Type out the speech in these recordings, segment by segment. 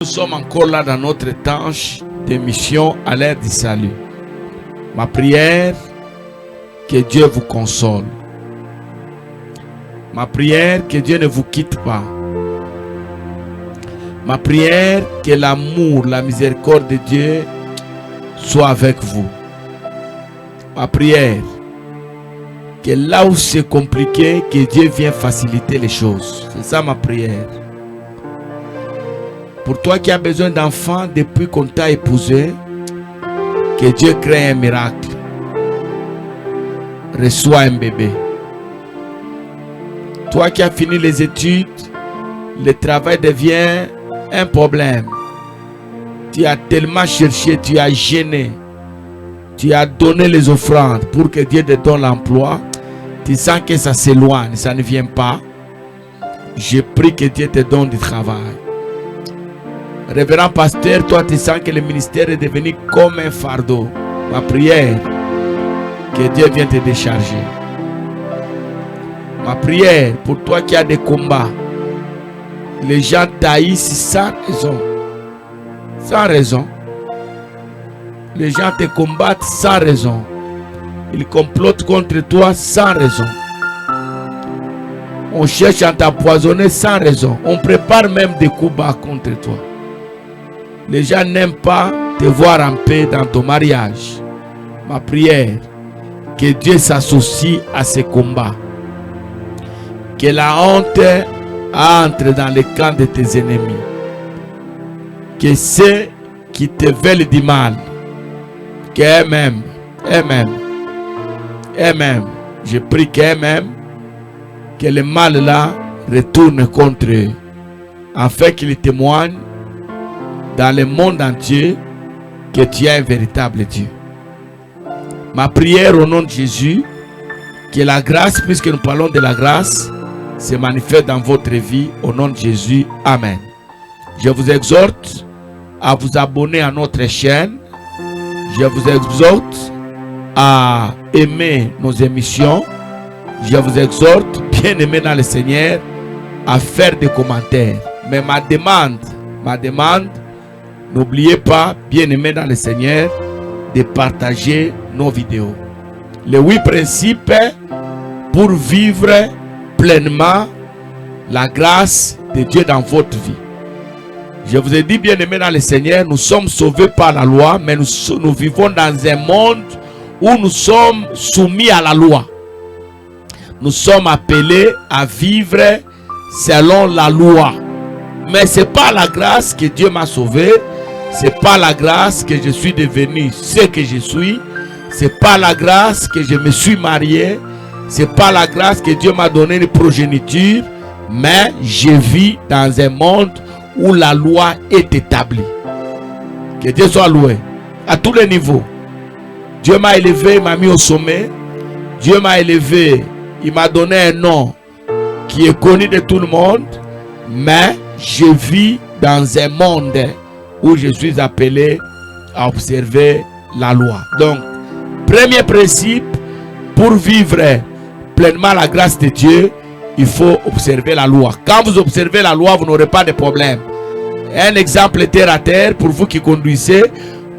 Nous sommes encore là dans notre tâche de mission à l'ère du salut. Ma prière, que Dieu vous console. Ma prière, que Dieu ne vous quitte pas. Ma prière, que l'amour, la miséricorde de Dieu soit avec vous. Ma prière, que là où c'est compliqué, que Dieu vienne faciliter les choses. C'est ça ma prière. Pour toi qui as besoin d'enfants depuis qu'on t'a épousé, que Dieu crée un miracle. Reçois un bébé. Toi qui as fini les études, le travail devient un problème. Tu as tellement cherché, tu as gêné. Tu as donné les offrandes pour que Dieu te donne l'emploi. Tu sens que ça s'éloigne, ça ne vient pas. Je prie que Dieu te donne du travail. Révérend pasteur, toi tu sens que le ministère est devenu comme un fardeau. Ma prière, que Dieu vienne te décharger. Ma prière pour toi qui as des combats. Les gens t'haïssent sans raison. Sans raison. Les gens te combattent sans raison. Ils complotent contre toi sans raison. On cherche à t'empoisonner sans raison. On prépare même des coups bas contre toi. Les gens n'aiment pas te voir en paix dans ton mariage. Ma prière, que Dieu s'associe à ces combats. Que la honte entre dans le camp de tes ennemis. Que ceux qui te veulent du mal, qu'eux-mêmes, je prie qu'eux-mêmes, que le mal là retourne contre eux, afin qu'ils témoignent dans le monde entier que tu es un véritable Dieu. Ma prière au nom de Jésus, que la grâce, puisque nous parlons de la grâce, se manifeste dans votre vie au nom de Jésus. Amen. Je vous exhorte à vous abonner à notre chaîne. Je vous exhorte à aimer nos émissions. Je vous exhorte, bien aimé dans le Seigneur, à faire des commentaires. Mais ma demande, n'oubliez pas, bien aimé dans le Seigneur, de partager nos vidéos. Les 8 principes pour vivre pleinement la grâce de Dieu dans votre vie. Je vous ai dit, bien aimé dans le Seigneur, nous sommes sauvés par la loi, mais nous vivons dans un monde où nous sommes soumis à la loi. Nous sommes appelés à vivre selon la loi. Mais ce n'est pas la grâce que Dieu m'a sauvé. Ce n'est pas la grâce que je suis devenu ce que je suis. Ce n'est pas la grâce que je me suis marié. Ce n'est pas la grâce que Dieu m'a donné une progéniture. Mais je vis dans un monde où la loi est établie. Que Dieu soit loué à tous les niveaux. Dieu m'a élevé, il m'a mis au sommet. Dieu m'a élevé, il m'a donné un nom qui est connu de tout le monde. Mais je vis dans un monde où je suis appelé à observer la loi. Donc, premier principe, pour vivre pleinement la grâce de Dieu, il faut observer la loi. Quand vous observez la loi, vous n'aurez pas de problème. Un exemple terre à terre, pour vous qui conduisez,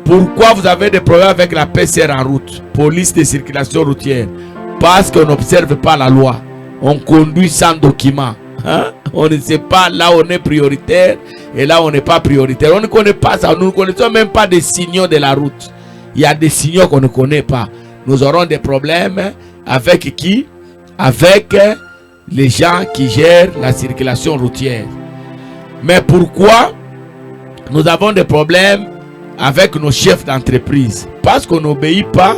pourquoi vous avez des problèmes avec la PCR en route, police de circulation routière? Parce qu'on n'observe pas la loi. On conduit sans document. On ne sait pas là où on est prioritaire et là où on n'est pas prioritaire. On ne connaît pas ça. Nous ne connaissons même pas des signaux de la route. Il y a des signaux qu'on ne connaît pas. Nous aurons des problèmes avec qui? Avec les gens qui gèrent la circulation routière. Mais pourquoi nous avons des problèmes avec nos chefs d'entreprise? Parce qu'on n'obéit pas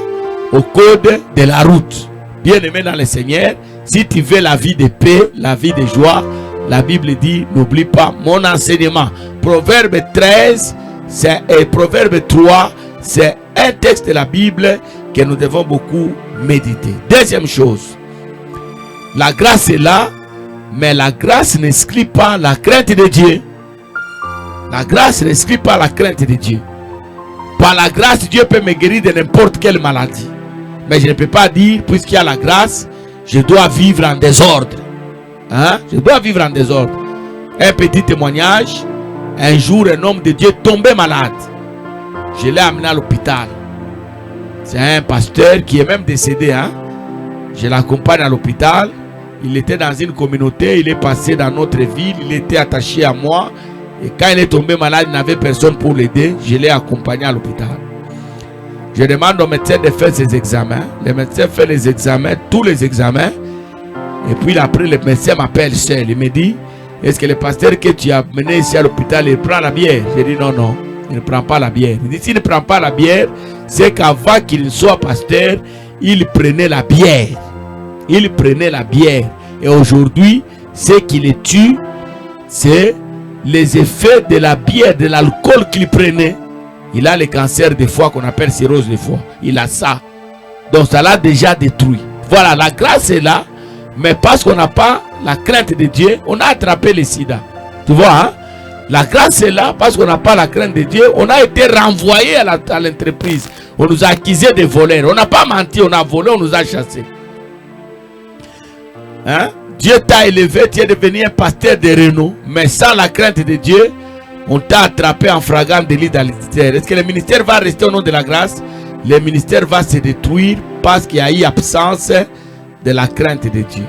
au code de la route. Bien aimé dans le Seigneur, si tu veux la vie de paix, la vie de joie, la Bible dit, n'oublie pas mon enseignement. Proverbe 13 et Proverbe 3, c'est un texte de la Bible que nous devons beaucoup méditer. Deuxième chose, la grâce est là, mais la grâce n'exclut pas la crainte de Dieu. La grâce n'exclut pas la crainte de Dieu. Par la grâce, Dieu peut me guérir de n'importe quelle maladie. Mais je ne peux pas dire, puisqu'il y a la grâce, je dois vivre en désordre. Je dois vivre en désordre. Un petit témoignage. Un jour, un homme de Dieu est tombé malade. Je l'ai amené à l'hôpital. C'est un pasteur qui est même décédé. Hein? Je l'accompagne à l'hôpital. Il était dans une communauté. Il est passé dans notre ville. Il était attaché à moi. Et quand il est tombé malade, il n'avait personne pour l'aider. Je l'ai accompagné à l'hôpital. Je demande au médecin de faire ses examens. Le médecin fait les examens, tous les examens. Et puis après, le médecin m'appelle seul. Il me dit, est-ce que le pasteur que tu as mené ici à l'hôpital, il prend la bière? J'ai dit non, non, il ne prend pas la bière. Il dit, s'il ne prend pas la bière, c'est qu'avant qu'il ne soit pasteur, il prenait la bière. Il prenait la bière. Et aujourd'hui, ce qui le tue, c'est les effets de la bière, de l'alcool qu'il prenait. Il a le cancer de foie qu'on appelle cirrhose de foie. Il a ça. Donc ça l'a déjà détruit. Voilà, la grâce est là. Mais parce qu'on n'a pas la crainte de Dieu, on a attrapé le sida. Tu vois, hein? La grâce est là parce qu'on n'a pas la crainte de Dieu. On a été renvoyé à l'entreprise. On nous a accusés de voleurs. On n'a pas menti, on a volé, on nous a chassés. Hein? Dieu t'a élevé, tu es devenu un pasteur de renom. Mais sans la crainte de Dieu, on t'a attrapé en flagrant délit dans le ministère. Est-ce que le ministère va rester au nom de la grâce? Le ministère va se détruire parce qu'il y a eu absence de la crainte de Dieu.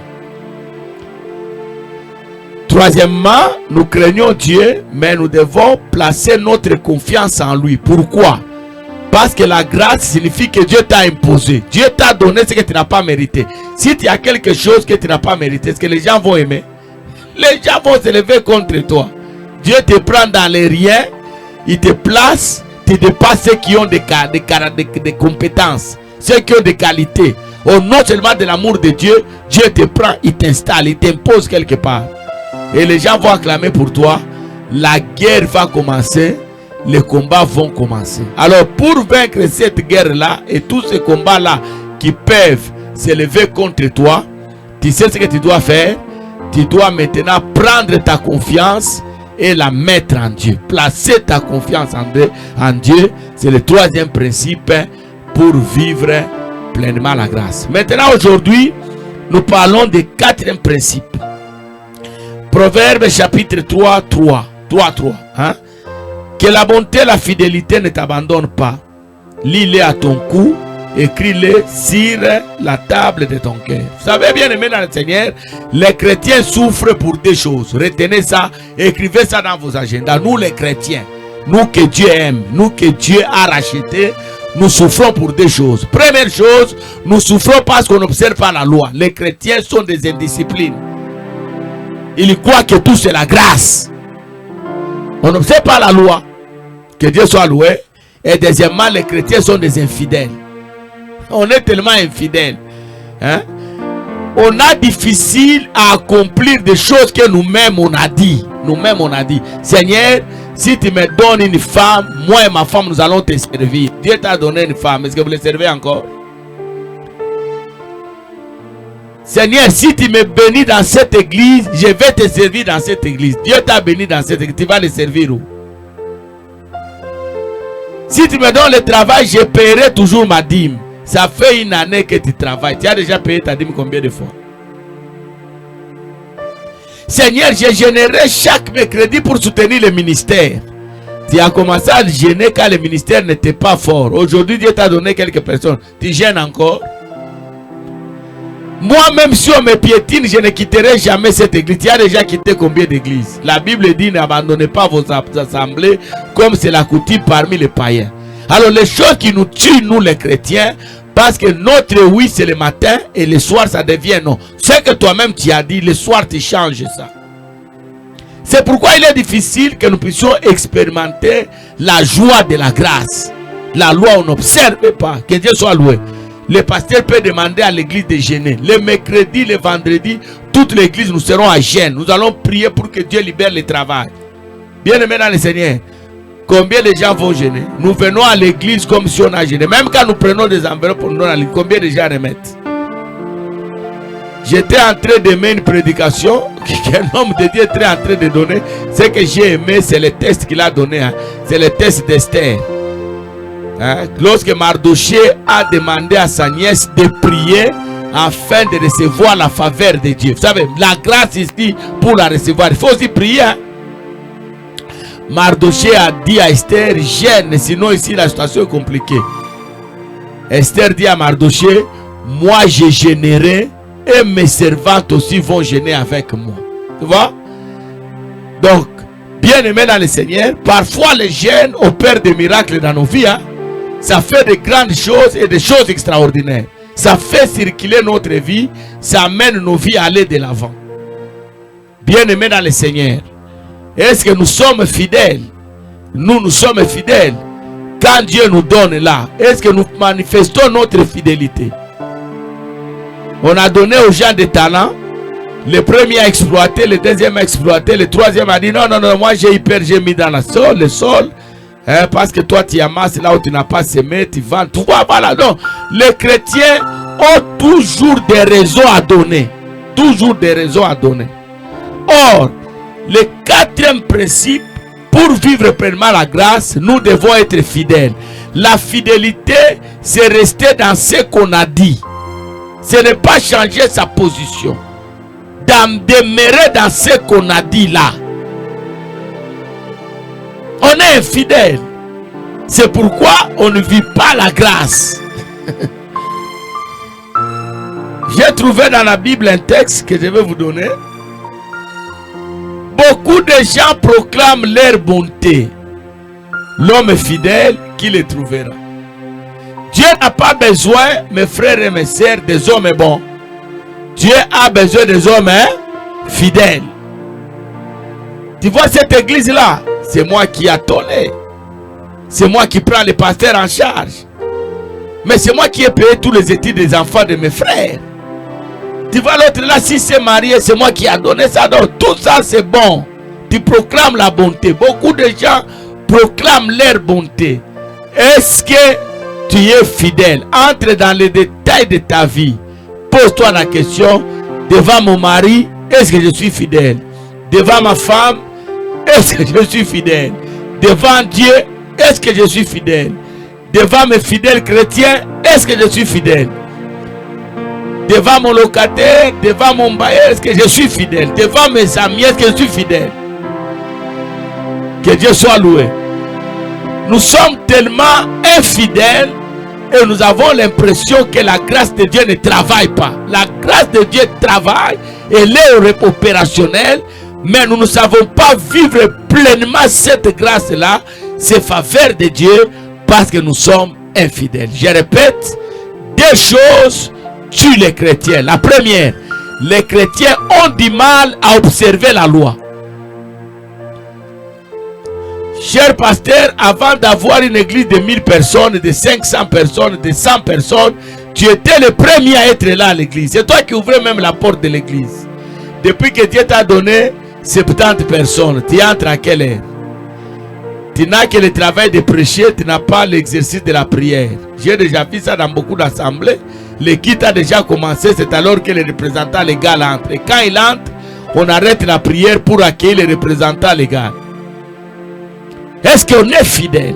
Troisièmement, nous craignons Dieu, mais nous devons placer notre confiance en lui. Pourquoi? Parce que la grâce signifie que Dieu t'a imposé. Dieu t'a donné ce que tu n'as pas mérité. Si tu as quelque chose que tu n'as pas mérité, est-ce que les gens vont aimer? Les gens vont se lever contre toi. Dieu te prend dans les riens, il te place, tu dépasses ceux qui ont des compétences, ceux qui ont des qualités. Au nom seulement de l'amour de Dieu, Dieu te prend, il t'installe, il t'impose quelque part. Et les gens vont acclamer pour toi. La guerre va commencer, les combats vont commencer. Alors pour vaincre cette guerre-là et tous ces combats-là qui peuvent se lever contre toi, tu sais ce que tu dois faire? Tu dois maintenant prendre ta confiance et la mettre en Dieu. Placer ta confiance en Dieu, c'est le troisième principe pour vivre pleinement la grâce. Maintenant, aujourd'hui, nous parlons du quatrième principe. Proverbe chapitre 3. Hein? Que la bonté et la fidélité ne t'abandonnent pas. Lis-les à ton cou, écris-les sur la table de ton cœur. Vous savez, bien aimé dans le Seigneur, les chrétiens souffrent pour des choses. Retenez ça, écrivez ça dans vos agendas. Nous les chrétiens, nous que Dieu aime, nous que Dieu a racheté, nous souffrons pour des choses. Première chose, nous souffrons parce qu'on n'observe pas la loi. Les chrétiens sont des indisciplines. Ils croient que tout c'est la grâce. On n'observe pas la loi. Que Dieu soit loué. Et deuxièmement, les chrétiens sont des infidèles. On est tellement infidèles. Hein? On a difficile à accomplir des choses que nous-mêmes on a dit. Nous-mêmes on a dit, Seigneur, si tu me donnes une femme, moi et ma femme nous allons te servir. Dieu t'a donné une femme, est-ce que vous le servez encore? Seigneur, si tu me bénis dans cette église, je vais te servir dans cette église. Dieu t'a béni dans cette église, tu vas le servir où? Si tu me donnes le travail, je paierai toujours ma dîme. Ça fait une année que tu travailles. Tu as déjà payé ta dîme combien de fois? Seigneur, je gênerai chaque mercredi pour soutenir le ministère. Tu as commencé à gêner quand le ministère n'était pas fort. Aujourd'hui, Dieu t'a donné quelques personnes. Tu gênes encore? Moi-même, si on me piétine, je ne quitterai jamais cette église. Tu as déjà quitté combien d'églises? La Bible dit, n'abandonnez pas vos assemblées comme c'est la coutume parmi les païens. Alors, les choses qui nous tuent, nous les chrétiens, parce que notre oui, c'est le matin et le soir, ça devient non. Ce que toi-même tu as dit, le soir, tu changes ça. C'est pourquoi il est difficile que nous puissions expérimenter la joie de la grâce. La loi, on n'observe pas. Que Dieu soit loué. Le pasteur peut demander à l'église de jeûner. Le mercredi, le vendredi, toute l'église, nous serons à jeûne. Nous allons prier pour que Dieu libère le travail. Bien aimé dans le Seigneur, combien de gens vont jeûner? Nous venons à l'église comme si on a jeûné. Même quand nous prenons des enveloppes pour nous donner à l'église, combien de gens remettent? J'étais en train d'aimer une prédication qu'un homme de Dieu est en train de donner. Ce que j'ai aimé, c'est le test qu'il a donné. Hein. C'est le test d'Esther. Hein? Lorsque Mardoché a demandé à sa nièce de prier afin de recevoir la faveur de Dieu. Vous savez, la grâce ici, pour la recevoir, il faut aussi prier. Hein? Mardoché a dit à Esther, gêne, sinon ici la situation est compliquée. Esther dit à Mardoché, moi je gênerai et mes servantes aussi vont gêner avec moi. Tu vois? Donc, bien aimé dans le Seigneur, parfois les gênes opèrent des miracles dans nos vies. Hein? Ça fait de grandes choses et des choses extraordinaires. Ça fait circuler notre vie, ça amène nos vies à aller de l'avant. Bien aimé dans le Seigneur, est-ce que nous sommes fidèles? Nous sommes fidèles. Quand Dieu nous donne là, est-ce que nous manifestons notre fidélité? On a donné aux gens des talents. Le premier a exploité, le deuxième a exploité, le troisième a dit non, moi j'ai mis dans le sol, hein, parce que toi tu amasses là où tu n'as pas semé, tu vends, tu vois, voilà. Donc, les chrétiens ont toujours des raisons à donner. Toujours des raisons à donner. Or, le quatrième principe, pour vivre pleinement la grâce, nous devons être fidèles. La fidélité, c'est rester dans ce qu'on a dit. Ce n'est pas changer sa position. Demeurer dans ce qu'on a dit là. On est infidèle. C'est pourquoi on ne vit pas la grâce. J'ai trouvé dans la Bible un texte que je vais vous donner. Beaucoup de gens proclament leur bonté. L'homme fidèle, qui les trouvera? Dieu n'a pas besoin, mes frères et mes sœurs, des hommes bons. Dieu a besoin des hommes fidèles. Tu vois cette église-là? C'est moi qui ai tollé. C'est moi qui prends les pasteurs en charge. Mais c'est moi qui ai payé tous les études des enfants de mes frères. Tu vois l'autre là, si c'est marié, c'est moi qui ai donné ça. Donc tout ça c'est bon. Tu proclames la bonté. Beaucoup de gens proclament leur bonté. Est-ce que tu es fidèle? Entre dans les détails de ta vie. Pose-toi la question, devant mon mari, est-ce que je suis fidèle? Devant ma femme, est-ce que je suis fidèle? Devant Dieu, est-ce que je suis fidèle? Devant mes fidèles chrétiens, est-ce que je suis fidèle? Devant mon locataire, devant mon bailleur, est-ce que je suis fidèle? Devant mes amis, est-ce que je suis fidèle? Que Dieu soit loué. Nous sommes tellement infidèles et nous avons l'impression que la grâce de Dieu ne travaille pas. La grâce de Dieu travaille, elle est opérationnelle, mais nous ne savons pas vivre pleinement cette grâce-là, ces faveurs de Dieu, parce que nous sommes infidèles. Je répète, deux choses tuent les chrétiens. La première, les chrétiens ont du mal à observer la loi. Cher pasteur, avant d'avoir une église de 1000 personnes, de 500 personnes, de 100 personnes, tu étais le premier à être là à l'église. C'est toi qui ouvrais même la porte de l'église. Depuis que Dieu t'a donné 70 personnes, tu entres à quelle heure? Tu n'as que le travail de prêcher, tu n'as pas l'exercice de la prière. J'ai déjà vu ça dans beaucoup d'assemblées. Le culte a déjà commencé, c'est alors que le représentant légal entre. Et quand il entre, on arrête la prière pour accueillir le représentant légal. Est-ce qu'on est fidèle?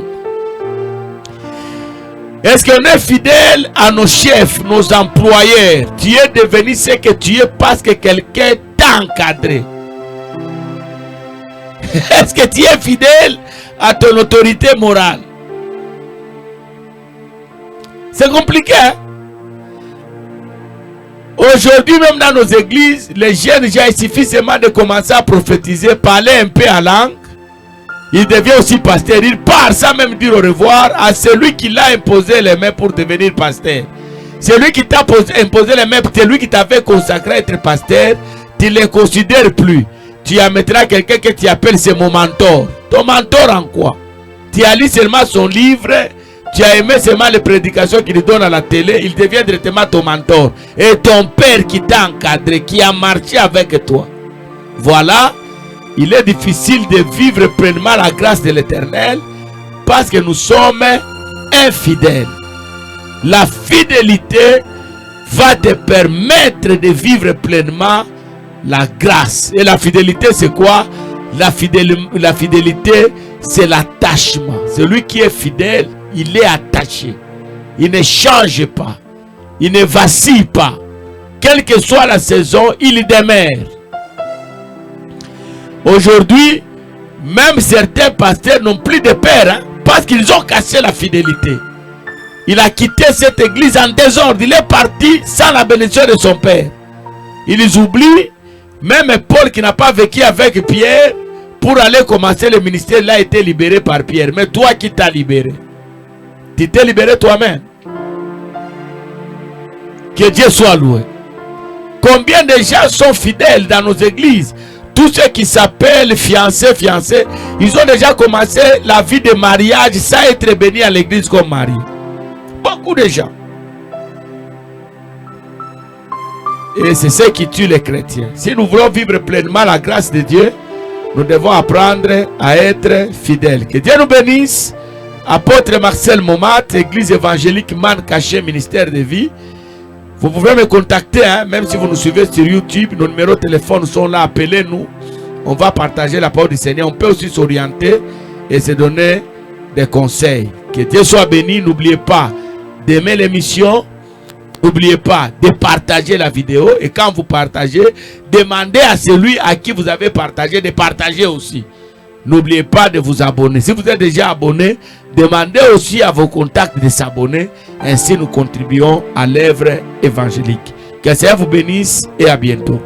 Est-ce qu'on est fidèle à nos chefs, nos employeurs? Tu es devenu ce que tu es parce que quelqu'un t'a encadré. Est-ce que tu es fidèle à ton autorité morale? C'est compliqué, hein? Aujourd'hui, même dans nos églises, les jeunes, il suffit seulement de commencer à prophétiser, parler un peu en langue. Il devient aussi pasteur. Il part sans même dire au revoir à celui qui l'a imposé les mains pour devenir pasteur. Celui qui t'a imposé les mains, c'est lui qui t'avait consacré à être pasteur. Tu ne le considères plus. Tu admettras quelqu'un que tu appelles c'est mon mentor. Ton mentor en quoi? Tu as lu seulement son livre. Tu as aimé seulement les prédications qu'il donne à la télé. Il devient directement ton mentor. Et ton père qui t'a encadré, qui a marché avec toi. Voilà. Il est difficile de vivre pleinement la grâce de l'Éternel parce que nous sommes infidèles. La fidélité va te permettre de vivre pleinement la grâce. Et la fidélité, c'est quoi? La fidélité, c'est l'attachement. Celui qui est fidèle, il est attaché. Il ne change pas. Il ne vacille pas. Quelle que soit la saison, il demeure. Aujourd'hui, Même certains pasteurs n'ont plus de père, hein, parce qu'ils ont cassé la fidélité. Il a quitté cette église en désordre. Il est parti sans la bénédiction de son père. Ils oublient, même Paul qui n'a pas vécu avec Pierre, pour aller commencer le ministère, il a été libéré par Pierre. Mais toi qui t'as libéré, tu t'es libéré toi-même. Que Dieu soit loué. Combien de gens sont fidèles dans nos églises? Tous ceux qui s'appellent fiancés, ils ont déjà commencé la vie de mariage sans être bénis à l'église comme mari. Beaucoup de gens. Et c'est ce qui tue les chrétiens. Si nous voulons vivre pleinement la grâce de Dieu, nous devons apprendre à être fidèles. Que Dieu nous bénisse. Apôtre Marcel Momat, Église évangélique Man Caché, ministère de vie. Vous pouvez me contacter, hein, même si vous nous suivez sur YouTube. Nos numéros de téléphone sont là, appelez-nous. On va partager la parole du Seigneur. On peut aussi s'orienter et se donner des conseils. Que Dieu soit béni. N'oubliez pas d'aimer l'émission. N'oubliez pas de partager la vidéo. Et quand vous partagez, demandez à celui à qui vous avez partagé de partager aussi. N'oubliez pas de vous abonner. Si vous êtes déjà abonné, demandez aussi à vos contacts de s'abonner. Ainsi, nous contribuons à l'œuvre évangélique. Que le Seigneur vous bénisse et à bientôt.